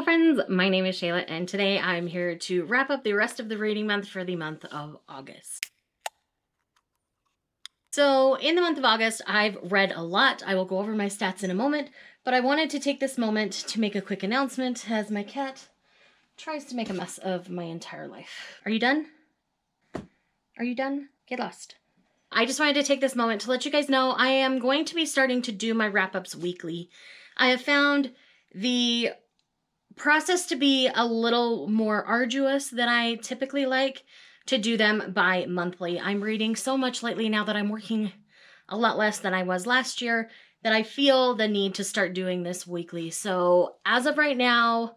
Hello friends, my name is Shayla and today I'm here to wrap up the rest of the reading month for the month of August. So in the month of August, I've read a lot. I will go over my stats in a moment, but I wanted to take this moment to make a quick announcement as my cat tries to make a mess of my entire life. Are you done? Are you done? Get lost. I just wanted to take this moment to let you guys know I am going to be starting to do my wrap-ups weekly. I have found the process to be a little more arduous than I typically like to do them bi-monthly. I'm reading so much lately now that I'm working a lot less than I was last year that I feel the need to start doing this weekly. So as of right now,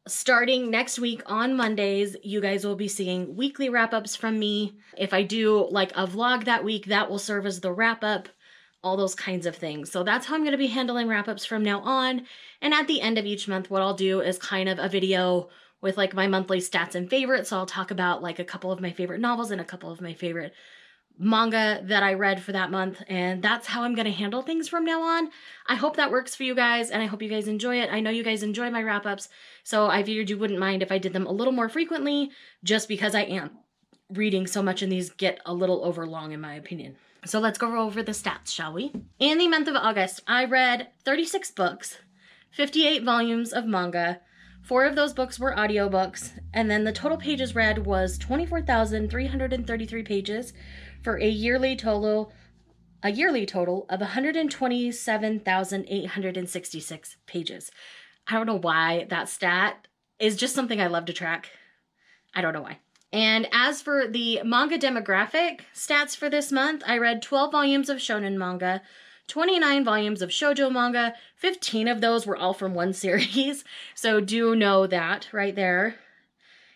starting next week on Mondays, you guys will be seeing weekly wrap-ups from me. If I do like a vlog that week, that will serve as the wrap-up, all those kinds of things. So that's how I'm going to be handling wrap-ups from now on. And at the end of each month, what I'll do is kind of a video with like my monthly stats and favorites. So I'll talk about like a couple of my favorite novels and a couple of my favorite manga that I read for that month. And that's how I'm going to handle things from now on. I hope that works for you guys and I hope you guys enjoy it. I know you guys enjoy my wrap-ups, so I figured you wouldn't mind if I did them a little more frequently just because I am reading so much and these get a little overlong in my opinion. So let's go over the stats, shall we? In the month of August, I read 36 books, 58 volumes of manga. 4 of those books were audiobooks, and then the total pages read was 24,333 pages for a yearly total of 127,866 pages. I don't know why that stat is just something I love to track. I don't know why. And as for the manga demographic stats for this month, I read 12 volumes of shonen manga, 29 volumes of shoujo manga. 15 of those were all from one series, so do know that right there.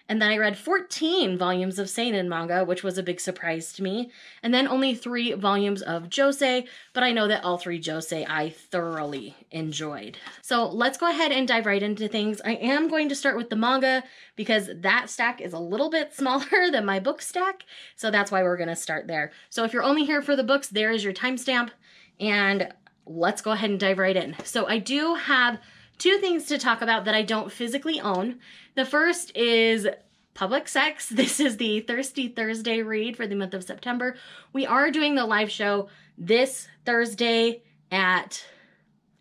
And then I read 14 volumes of seinen manga, which was a big surprise to me. And then only 3 volumes of josei, but I know that all 3 josei I thoroughly enjoyed. So let's go ahead and dive right into things. I am going to start with the manga because that stack is a little bit smaller than my book stack. So that's why we're gonna start there. So if you're only here for the books, there is your timestamp. And let's go ahead and dive right in. So I do have 2 things to talk about that I don't physically own. The first is Public Sex. This is the Thirsty Thursday read for the month of September. We are doing the live show this Thursday at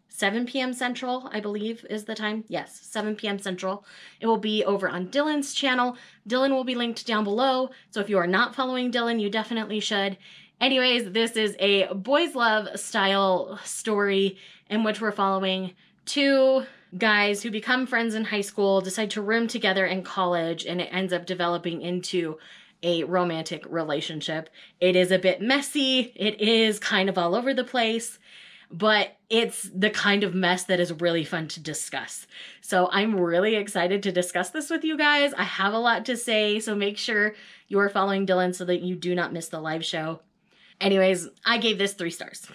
7 p.m. Central, I believe is the time. Yes, 7 p.m. Central. It will be over on Dylan's channel. Dylan will be linked down below. So if you are not following Dylan, you definitely should. Anyways, this is a boys love style story in which we're following 2 guys who become friends in high school, decide to room together in college, and it ends up developing into a romantic relationship. It is a bit messy. It is kind of all over the place, but it's the kind of mess that is really fun to discuss. So I'm really excited to discuss this with you guys. I have a lot to say, so make sure you are following Dylan so that you do not miss the live show. Anyways, I gave this 3 stars.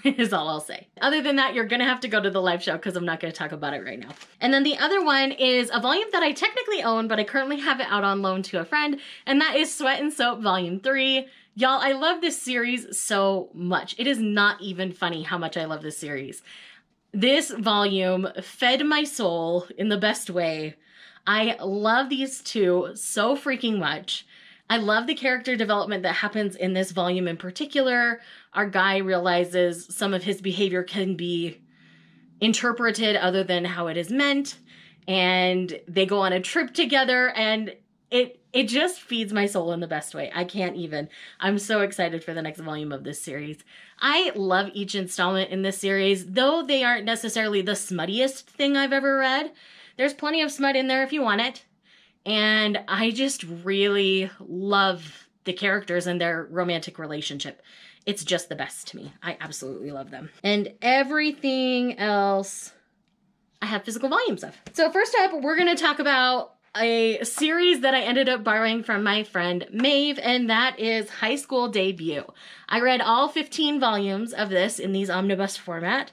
Is all I'll say. Other than that, you're gonna have to go to the live show because I'm not gonna talk about it right now. And then the other one is a volume that I technically own, but I currently have it out on loan to a friend, and that is Sweat and Soap Volume 3. Y'all, I love this series so much. It is not even funny how much I love this series. This volume fed my soul in the best way. I love these 2 so freaking much. I love the character development that happens in this volume in particular. Our guy realizes some of his behavior can be interpreted other than how it is meant. And they go on a trip together and it just feeds my soul in the best way. I can't even. I'm so excited for the next volume of this series. I love each installment in this series, though they aren't necessarily the smuttiest thing I've ever read. There's plenty of smut in there if you want it. And I just really love the characters and their romantic relationship. It's just the best to me. I absolutely love them. And everything else I have physical volumes of. So first up, we're going to talk about a series that I ended up borrowing from my friend Maeve, and that is High School Debut. I read all 15 volumes of this in these omnibus format.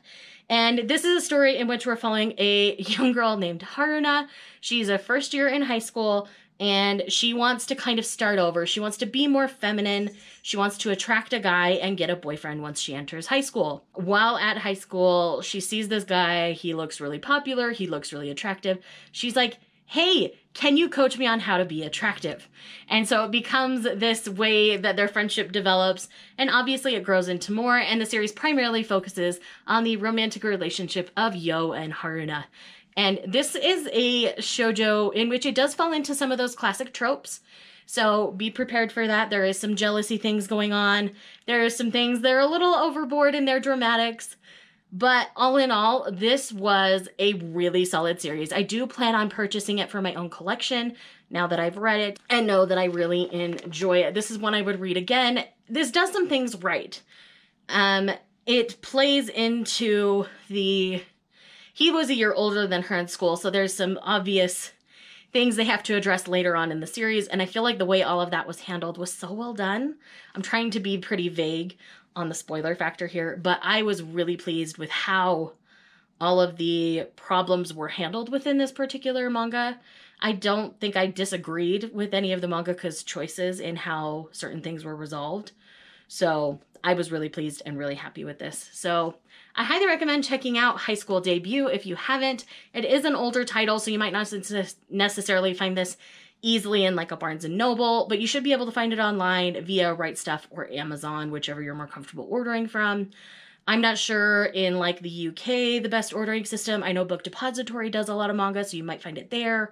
And this is a story in which we're following a young girl named Haruna. She's a first year in high school, and she wants to kind of start over. She wants to be more feminine. She wants to attract a guy and get a boyfriend once she enters high school. While at high school, she sees this guy. He looks really popular. He looks really attractive. She's like, hey, can you coach me on how to be attractive? And so it becomes this way that their friendship develops, and obviously it grows into more, and the series primarily focuses on the romantic relationship of Yo and Haruna. And this is a shoujo in which it does fall into some of those classic tropes. So be prepared for that. There is some jealousy things going on. There are some things that are a little overboard in their dramatics. But all in all, this was a really solid series. I do plan on purchasing it for my own collection now that I've read it and know that I really enjoy it. This is one I would read again. This does some things right. It plays into he was a year older than her in school, so there's some obvious things they have to address later on in the series, and I feel like the way all of that was handled was so well done. I'm trying to be pretty vague on the spoiler factor here, but I was really pleased with how all of the problems were handled within this particular manga. I don't think I disagreed with any of the mangaka's choices in how certain things were resolved. So I was really pleased and really happy with this. So I highly recommend checking out High School Debut if you haven't. It is an older title, so you might not necessarily find this easily in like a Barnes & Noble, but you should be able to find it online via Right Stuff or Amazon, whichever you're more comfortable ordering from. I'm not sure in like the UK, the best ordering system. I know Book Depository does a lot of manga, so you might find it there.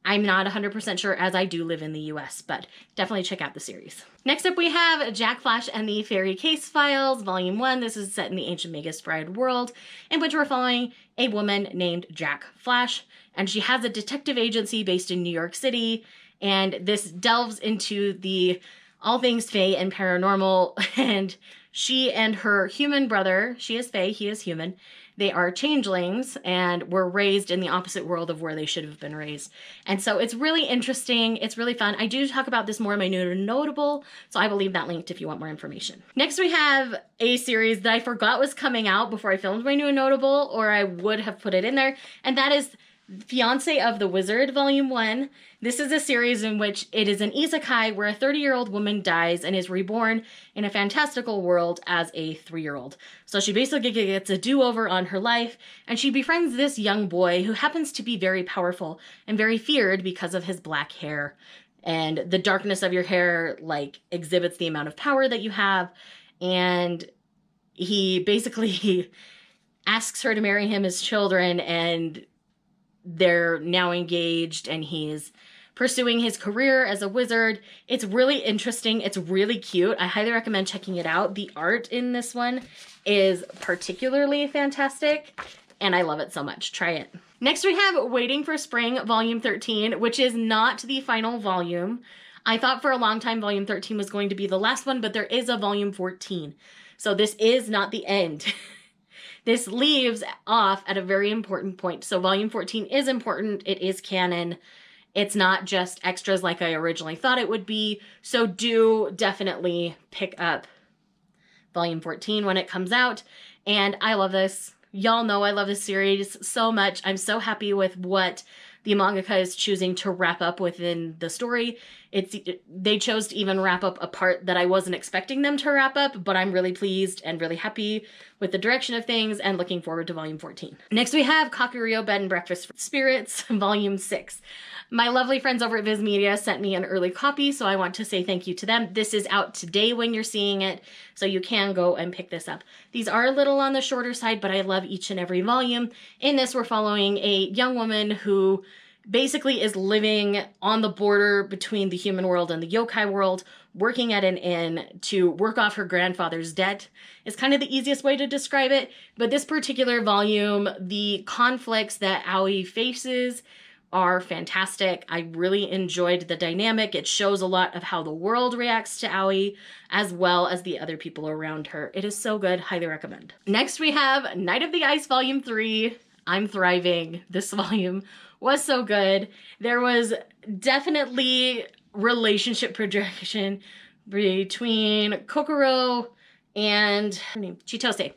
I'm not 100% sure, as I do live in the US, but definitely check out the series. Next up, we have Jack Flash and the Fairy Case Files, Volume 1. This is set in the ancient Magus Bride world, in which we're following a woman named Jack Flash, and she has a detective agency based in New York City, and this delves into the all things fae and paranormal, and she and her human brother, she is fae, he is human, they are changelings and were raised in the opposite world of where they should have been raised. And so it's really interesting. It's really fun. I do talk about this more in my new notable, so I will leave that linked if you want more information. Next, we have a series that I forgot was coming out before I filmed my new notable, or I would have put it in there, and that is Fiancé of the Wizard, Volume 1. This is a series in which it is an isekai where a 30-year-old woman dies and is reborn in a fantastical world as a 3-year-old. So she basically gets a do-over on her life, and she befriends this young boy who happens to be very powerful and very feared because of his black hair. And the darkness of your hair, like, exhibits the amount of power that you have, and he basically asks her to marry him as children, and they're now engaged, and he's pursuing his career as a wizard. It's really interesting. It's really cute. I highly recommend checking it out. The art in this one is particularly fantastic, and I love it so much. Try it. Next, we have Waiting for Spring, Volume 13, which is not the final volume. I thought for a long time Volume 13 was going to be the last one, but there is a Volume 14. So this is not the end. This leaves off at a very important point. So Volume 14 is important. It is canon. It's not just extras like I originally thought it would be. So do definitely pick up Volume 14 when it comes out. And I love this. Y'all know I love this series so much. I'm so happy with what the mangaka is choosing to wrap up within the story. They chose to even wrap up a part that I wasn't expecting them to wrap up, but I'm really pleased and really happy with the direction of things and looking forward to Volume 14. Next, we have Kakuryou Bed and Breakfast for Spirits, Volume 6. My lovely friends over at Viz Media sent me an early copy, so I want to say thank you to them. This is out today when you're seeing it, so you can go and pick this up. These are a little on the shorter side, but I love each and every volume. In this, we're following a young woman who basically is living on the border between the human world and the yokai world, working at an inn to work off her grandfather's debt. Is kind of the easiest way to describe it, but this particular volume, the conflicts that Aoi faces are fantastic. I really enjoyed the dynamic. It shows a lot of how the world reacts to Aoi, as well as the other people around her. It is so good. Highly recommend. Next, we have Night of the Ice, Volume 3. I'm thriving. This volume was so good. There was definitely relationship projection between Kokoro and her name, Chitose.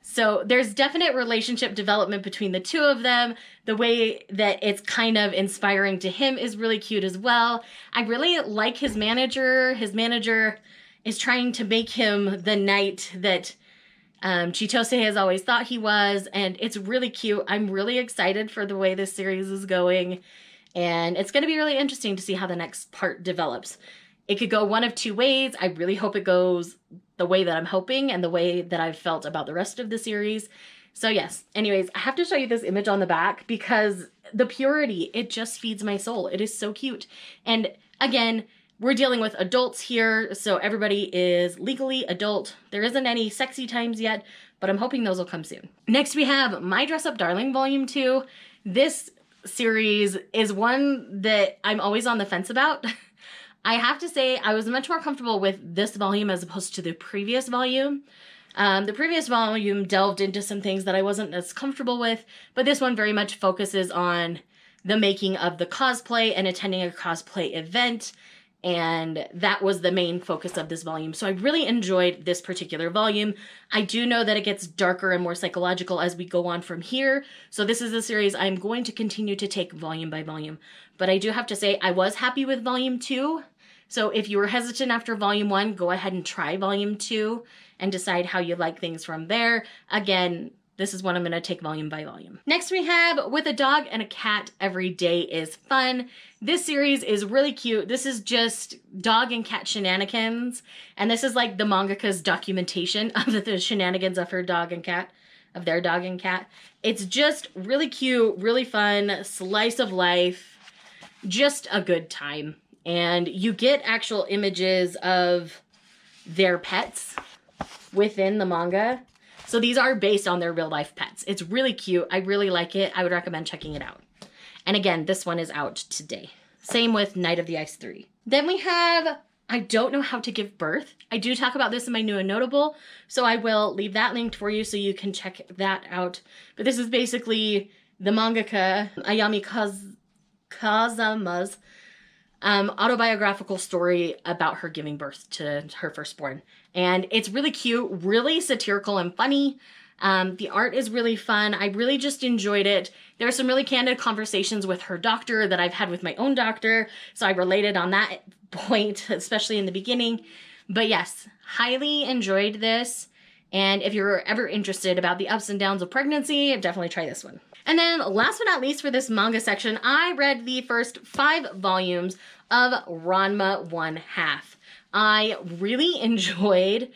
So there's definite relationship development between the two of them. The way that it's kind of inspiring to him is really cute as well. I really like his manager. His manager is trying to make him the knight that Chitose has always thought he was, and it's really cute. I'm really excited for the way this series is going, and it's going to be really interesting to see how the next part develops. It could go one of two ways. I really hope it goes the way that I'm hoping and the way that I've felt about the rest of the series. So yes, anyways, I have to show you this image on the back because the purity, it just feeds my soul. It is so cute. And again, we're dealing with adults here, so everybody is legally adult. There isn't any sexy times yet, but I'm hoping those will come soon. Next we have My Dress Up Darling Volume 2. This series is one that I'm always on the fence about. I have to say I was much more comfortable with this volume as opposed to the previous volume. The previous volume delved into some things that I wasn't as comfortable with, but this one very much focuses on the making of the cosplay and attending a cosplay event. And that was the main focus of this volume. So I really enjoyed this particular volume. I do know that it gets darker and more psychological as we go on from here. So this is a series I'm going to continue to take volume by volume. But I do have to say I was happy with volume 2. So if you were hesitant after volume 1, go ahead and try volume 2 and decide how you like things from there. Again, this is what I'm going to take volume by volume. Next we have With a Dog and a Cat, Every Day is Fun. This series is really cute. This is just dog and cat shenanigans. And this is like the mangaka's documentation of the shenanigans of her dog and cat, of their dog and cat. It's just really cute, really fun, slice of life, just a good time. And you get actual images of their pets within the manga. So these are based on their real life pets. It's really cute. I really like it. I would recommend checking it out. And again, this one is out today. Same with Night of the Ice 3. Then we have I Don't Know How to Give Birth. I do talk about this in my new and notable, so I will leave that linked for you so you can check that out. But this is basically the mangaka Ayami Kazama's autobiographical story about her giving birth to her firstborn. And it's really cute, really satirical and funny. The art is really fun. I really just enjoyed it. There are some really candid conversations with her doctor that I've had with my own doctor, so I related on that point, especially in the beginning. But yes, highly enjoyed this. And if you're ever interested about the ups and downs of pregnancy, definitely try this one. And then last but not least for this manga section, I read the first 5 volumes of Ranma 1/2. I really enjoyed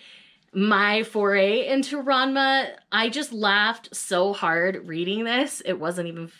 my foray into Ranma. I just laughed so hard reading this. It wasn't even,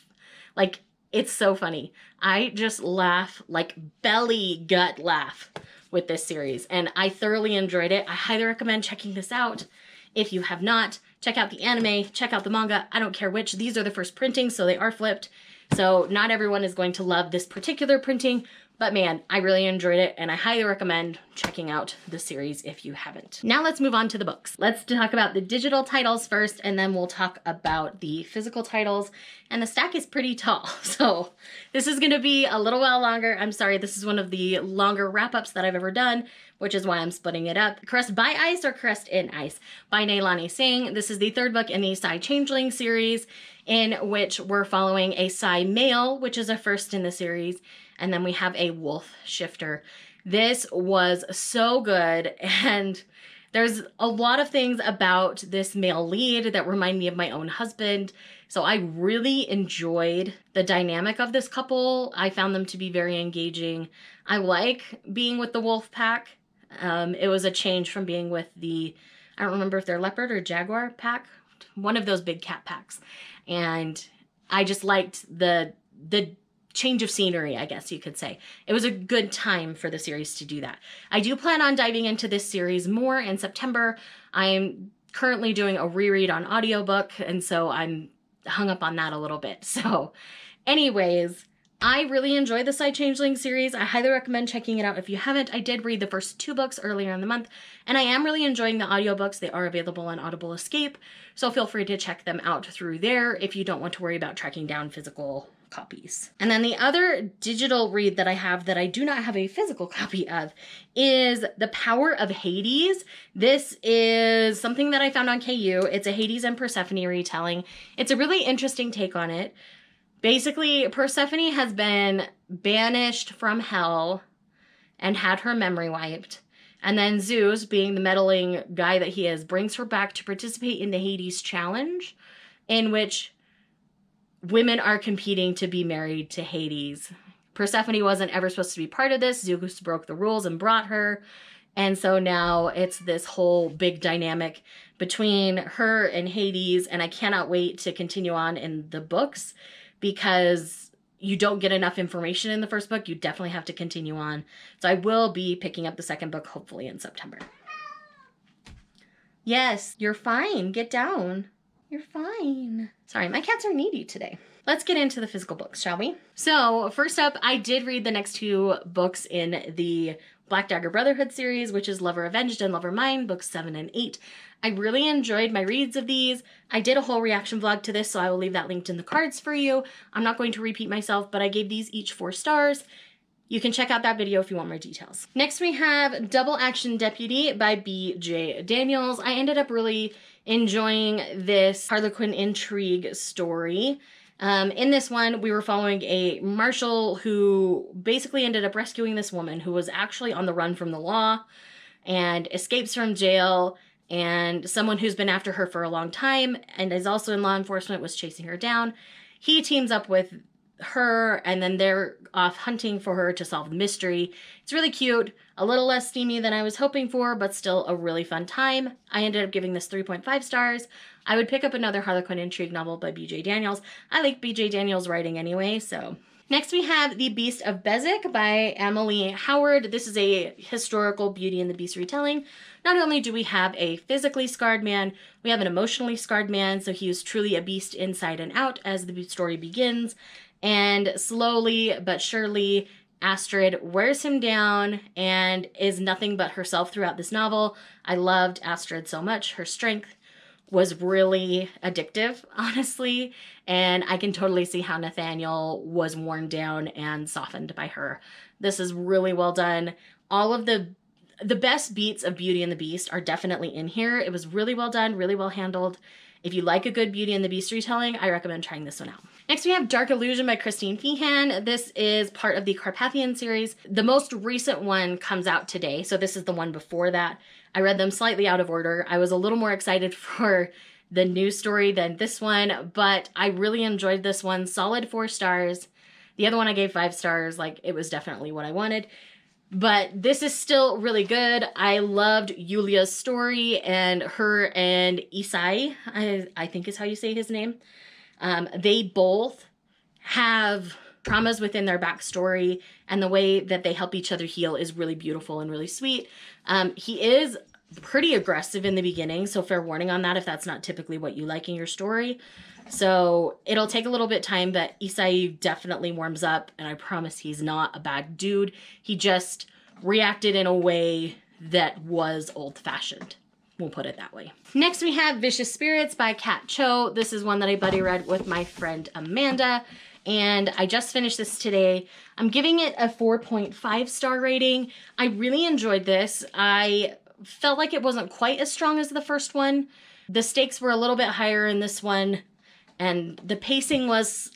like, it's so funny. I just laugh, like belly gut laugh with this series. And I thoroughly enjoyed it. I highly recommend checking this out. If you have not, check out the anime, check out the manga. I don't care which. These are the first printings, so they are flipped. So not everyone is going to love this particular printing, but man, I really enjoyed it, and I highly recommend checking out the series if you haven't. Now let's move on to the books. Let's talk about the digital titles first, and then we'll talk about the physical titles. And the stack is pretty tall, so this is gonna be a little while longer. I'm sorry, this is one of the longer wrap-ups that I've ever done, which is why I'm splitting it up. Crest by Ice or Crest in Ice by Neilani Singh. This is the 3rd book in the Psy Changeling series, in which we're following a Psy male, which is a first in the series, and then we have a wolf shifter. This was so good, and there's a lot of things about this male lead that remind me of my own husband. So I really enjoyed the dynamic of this couple. I found them to be very engaging. I like being with the wolf pack. It was a change from being with the, I don't remember if they're leopard or jaguar pack, one of those big cat packs. And I just liked the change of scenery, I guess you could say. It was a good time for the series to do that. I do plan on diving into this series more in September. I'm currently doing a reread on audiobook, and so I'm hung up on that a little bit. So anyways, I really enjoyed the Psy Changeling series. I highly recommend checking it out if you haven't. I did read the first 2 books earlier in the month, and I am really enjoying the audiobooks. They are available on Audible Escape, so feel free to check them out through there if you don't want to worry about tracking down physical copies. And then the other digital read that I have that I do not have a physical copy of is The Power of Hades. This is something that I found on KU. It's a Hades and Persephone retelling. It's a really interesting take on it. Basically, Persephone has been banished from hell and had her memory wiped. And then Zeus, being the meddling guy that he is, brings her back to participate in the Hades challenge, in which women are competing to be married to Hades. Persephone wasn't ever supposed to be part of this. Zeus broke the rules and brought her. And so now it's this whole big dynamic between her and Hades. And I cannot wait to continue on in the books, because you don't get enough information in the first book. You definitely have to continue on. So I will be picking up the second book, hopefully in September. Yes, you're fine. Get down. You're fine. Sorry, my cats are needy today. Let's get into the physical books, shall we? So first up, I did read the next two books in the Black Dagger Brotherhood series, which is Lover Avenged and Lover Mine, books 7 and 8. I really enjoyed my reads of these. I did a whole reaction vlog to this, so I will leave that linked in the cards for you. I'm not going to repeat myself, but I gave these each 4 stars. You can check out that video if you want more details. Next we have Double Action Deputy by B.J. Daniels. I ended up really enjoying this Harlequin intrigue story. In this one, we were following a marshal who basically ended up rescuing this woman who was actually on the run from the law and escapes from jail, and someone who's been after her for a long time and is also in law enforcement was chasing her down. He teams up with her, and then they're off hunting for her to solve the mystery. It's really cute, a little less steamy than I was hoping for, but still a really fun time. I ended up giving this 3.5 stars. I would pick up another Harlequin intrigue novel by B.J. Daniels. I like B.J. Daniels' writing anyway, so. Next we have The Beast of Bozick by Emily Howard. This is a historical Beauty and the Beast retelling. Not only do we have a physically scarred man, we have an emotionally scarred man, so he is truly a beast inside and out as the story begins. And slowly but surely, Astrid wears him down and is nothing but herself throughout this novel. I loved Astrid so much. Her strength was really addictive, honestly, and I can totally see how Nathaniel was worn down and softened by her. This is really well done. All of the best beats of Beauty and the Beast are definitely in here. It was really well done, really well handled. If you like a good Beauty and the Beast retelling, I recommend trying this one out. Next we have Dark Illusion by Christine Feehan. This is part of the Carpathian series. The most recent one comes out today, so this is the one before that. I read them slightly out of order. I was a little more excited for the new story than this one, but I really enjoyed this one. Solid 4 stars. The other one I gave 5 stars. Like, it was definitely what I wanted. But this is still really good. I loved Yulia's story, and her and Isai, I think is how you say his name. They both have traumas within their backstory, and the way that they help each other heal is really beautiful and really sweet. He is pretty aggressive in the beginning, so fair warning on that if that's not typically what you like in your story. So it'll take a little bit of time, but Isai definitely warms up, and I promise he's not a bad dude. He just reacted in a way that was old-fashioned. We'll put it that way. Next we have Vicious Spirits by Kat Cho. This is one that I buddy read with my friend Amanda, and I just finished this today. I'm giving it a 4.5 star rating. I really enjoyed this. I felt like it wasn't quite as strong as the first one. The stakes were a little bit higher in this one, and the pacing was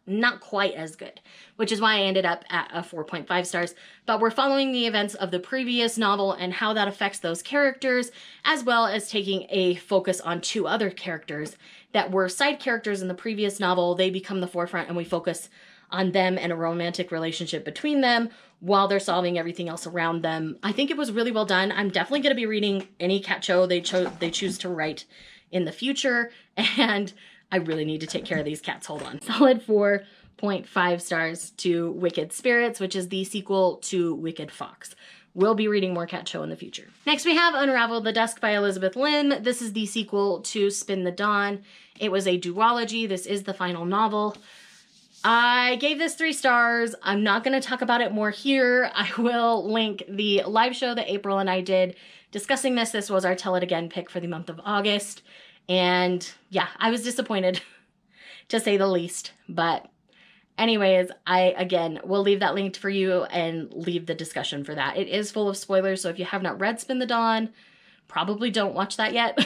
not quite as good, which is why I ended up at a 4.5 stars. But we're following the events of the previous novel and how that affects those characters, as well as taking a focus on 2 other characters that were side characters in the previous novel. They become the forefront, and we focus on them and a romantic relationship between them while they're solving everything else around them. I think it was really well done. I'm definitely going to be reading any Kat Cho they choose to write in the future, and I really need to take care of these cats. Hold on. Solid 4.5 stars to Wicked Spirits, which is the sequel to Wicked Fox. We'll be reading more Kat Cho in the future. Next we have Unravel the Desk by Elizabeth Lim. This is the sequel to Spin the Dawn. It was a duology. This is the final novel. I gave this 3 stars. I'm not going to talk about it more here. I will link the live show that April and I did discussing this. This was our Tell It Again pick for the month of August. And yeah, I was disappointed to say the least, but Anyways, I, again, will leave that linked for you and leave the discussion for that. It is full of spoilers, so if you have not read Spin the Dawn, probably don't watch that yet.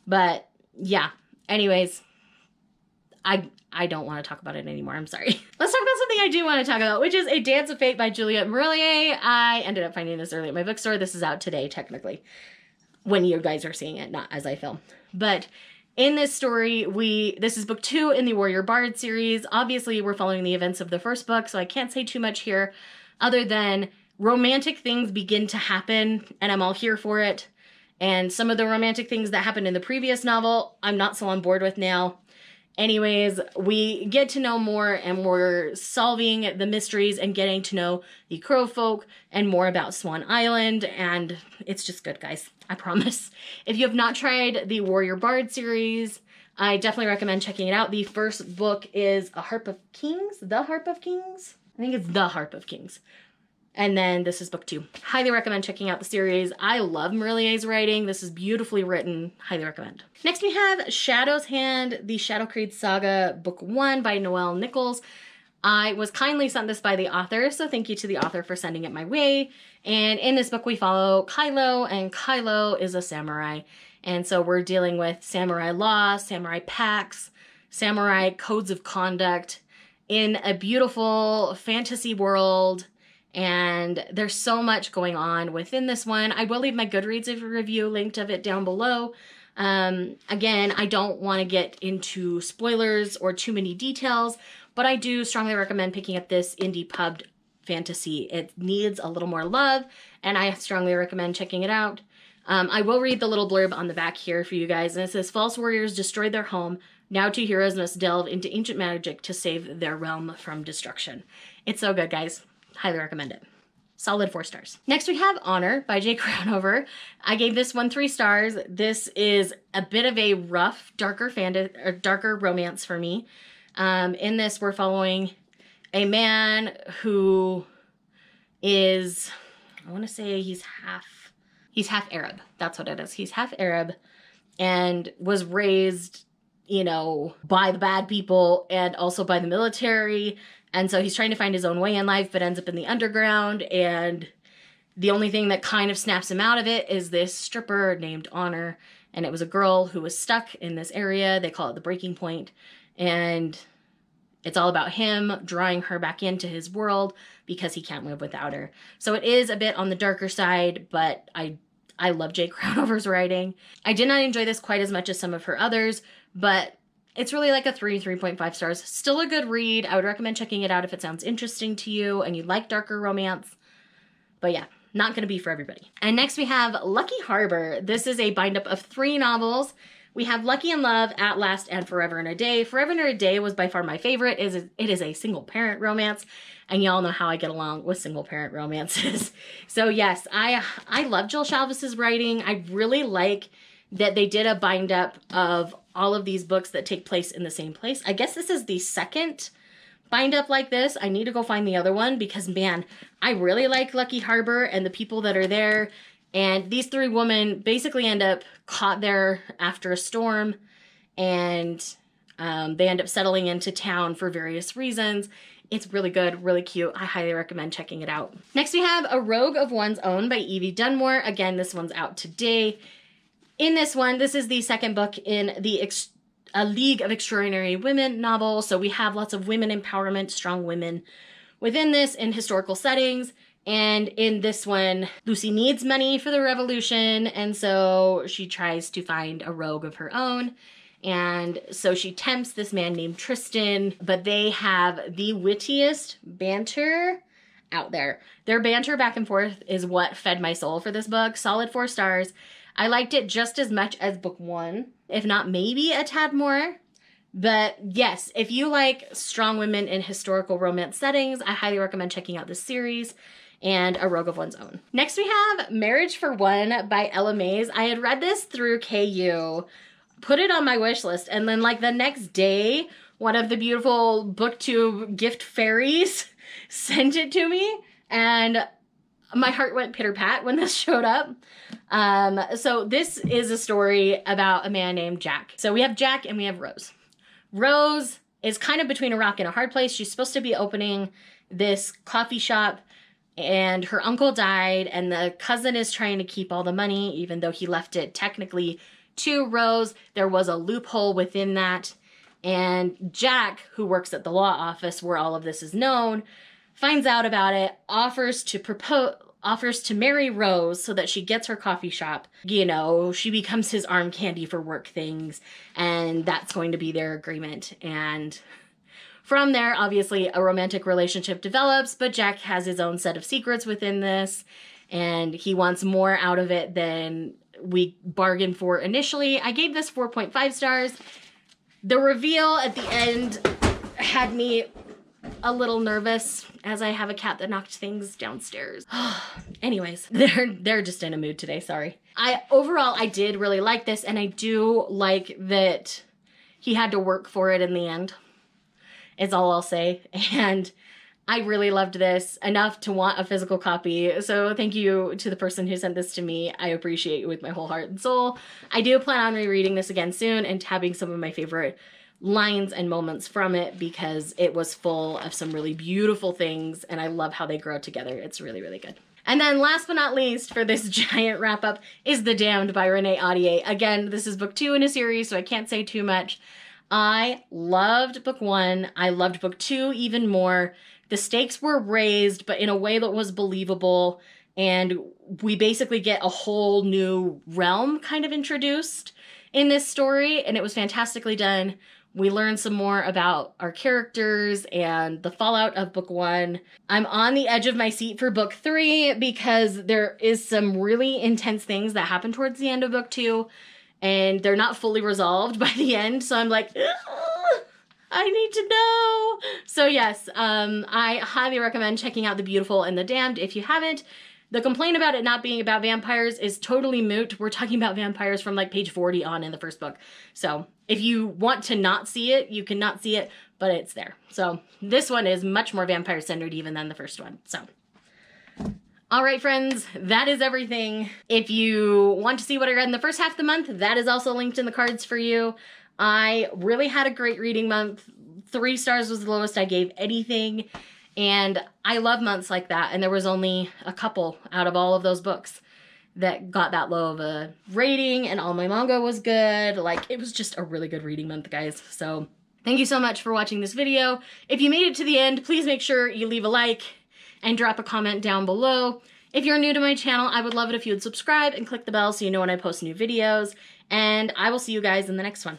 But yeah, anyways, I don't want to talk about it anymore. I'm sorry. Let's talk about something I do want to talk about, which is A Dance of Fate by Juliette Marillier. I ended up finding this early at my bookstore. This is out today, technically, when you guys are seeing it, not as I film. But in this story, this is book 2 in the Warrior Bard series. Obviously, we're following the events of the first book, so I can't say too much here other than romantic things begin to happen, and I'm all here for it. And some of the romantic things that happened in the previous novel, I'm not so on board with now. Anyways, we get to know more, and we're solving the mysteries and getting to know the Crow folk and more about Swan Island, and it's just good, guys. I promise. If you have not tried the Warrior Bard series, I definitely recommend checking it out. The first book is A Harp of Kings? The Harp of Kings? I think it's The Harp of Kings. And then this is book 2. Highly recommend checking out the series. I love Marillier's writing. This is beautifully written. Highly recommend. Next we have Shadow's Hand, the Shadow Creed Saga, book 1 by Noelle Nichols. I was kindly sent this by the author, so thank you to the author for sending it my way. And in this book we follow Kylo, and Kylo is a samurai. And so we're dealing with samurai law, samurai pacts, samurai codes of conduct in a beautiful fantasy world. And there's so much going on within this one. I will leave my Goodreads review linked of it down below. Again, I don't want to get into spoilers or too many details, but I do strongly recommend picking up this indie pub fantasy. It needs a little more love, and I strongly recommend checking it out. I will read the little blurb on the back here for you guys, and it says, false warriors destroyed their home. Now 2 heroes must delve into ancient magic to save their realm from destruction. It's so good, guys. Highly recommend it. Solid 4 stars. Next we have Honor by Jay Crownover. I gave this one 3 stars. This is a bit of a rough, darker romance for me. In this, we're following a man who is, I want to say he's half Arab. That's what it is. He's half Arab and was raised, you know, by the bad people and also by the military. And so he's trying to find his own way in life, but ends up in the underground. And the only thing that kind of snaps him out of it is this stripper named Honor. And it was a girl who was stuck in this area. They call it the breaking point. And it's all about him drawing her back into his world because he can't live without her. So it is a bit on the darker side, but I love Jay Crownover's writing. I did not enjoy this quite as much as some of her others, but it's really like a 3.5 stars. Still a good read. I would recommend checking it out if it sounds interesting to you and you like darker romance. But yeah, not going to be for everybody. And next we have Lucky Harbor. This is a bind-up of 3 novels. We have Lucky in Love, At Last, and Forever in a Day. Forever in a Day was by far my favorite. It is a single-parent romance, and y'all know how I get along with single-parent romances. So yes, I love Jill Shalvis's writing. I really like that they did a bind-up of all of these books that take place in the same place. I guess this is the second bind-up like this. I need to go find the other one because, man, I really like Lucky Harbor and the people that are there. And these 3 women basically end up caught there after a storm, and they end up settling into town for various reasons. It's really good, really cute. I highly recommend checking it out. Next, we have A Rogue of One's Own by Evie Dunmore. Again, this one's out today. In this one, this is the second book in the A League of Extraordinary Women novel. So we have lots of women empowerment, strong women within this in historical settings. And in this one, Lucy needs money for the revolution, and so she tries to find a rogue of her own. And so she tempts this man named Tristan, but they have the wittiest banter out there. Their banter back and forth is what fed my soul for this book. Solid 4 stars. I liked it just as much as book 1, if not maybe a tad more. But yes, if you like strong women in historical romance settings, I highly recommend checking out this series and A Rogue of One's Own. Next we have Marriage for One by Ella Mays. I had read this through KU, put it on my wish list, and then like the next day, one of the beautiful booktube gift fairies sent it to me, and my heart went pitter-pat when this showed up. So this is a story about a man named Jack. So we have Jack and we have Rose. Rose is kind of between a rock and a hard place. She's supposed to be opening this coffee shop, and her uncle died, and the cousin is trying to keep all the money, even though he left it technically to Rose. There was a loophole within that. And Jack, who works at the law office where all of this is known, finds out about it, offers to marry Rose so that she gets her coffee shop. You know, she becomes his arm candy for work things, and that's going to be their agreement. And from there, obviously, a romantic relationship develops, but Jack has his own set of secrets within this, and he wants more out of it than we bargained for initially. I gave this 4.5 stars. The reveal at the end had me a little nervous, as I have a cat that knocked things downstairs. Anyways, they're just in a mood today, sorry. Overall, I did really like this, and I do like that he had to work for it in the end, is all I'll say. And I really loved this enough to want a physical copy. So thank you to the person who sent this to me. I appreciate you with my whole heart and soul. I do plan on rereading this again soon and tabbing some of my favorite lines and moments from it, because it was full of some really beautiful things, and I love how they grow together. It's really, really good. And then last but not least for this giant wrap up is The Damned by Renee Ahdieh. Again, this is book 2 in a series, so I can't say too much. I loved book 1. I loved book 2 even more. The stakes were raised, but in a way that was believable, and we basically get a whole new realm kind of introduced in this story, and it was fantastically done. We learned some more about our characters and the fallout of book 1. I'm on the edge of my seat for book 3 because there is some really intense things that happen towards the end of book 2, and they're not fully resolved by the end. So I'm like, I need to know. So yes, I highly recommend checking out The Beautiful and The Damned if you haven't. The complaint about it not being about vampires is totally moot. We're talking about vampires from like page 40 on in the first book. So if you want to not see it, you can not see it, but it's there. So this one is much more vampire centered even than the first one. So, all right, friends, that is everything. If you want to see what I read in the first half of the month, that is also linked in the cards for you. I really had a great reading month. 3 stars was the lowest I gave anything. And I love months like that. And there was only a couple out of all of those books that got that low of a rating, and all my manga was good. Like, it was just a really good reading month, guys. So thank you so much for watching this video. If you made it to the end, please make sure you leave a like and drop a comment down below. If you're new to my channel, I would love it if you would subscribe and click the bell so you know when I post new videos. And I will see you guys in the next one.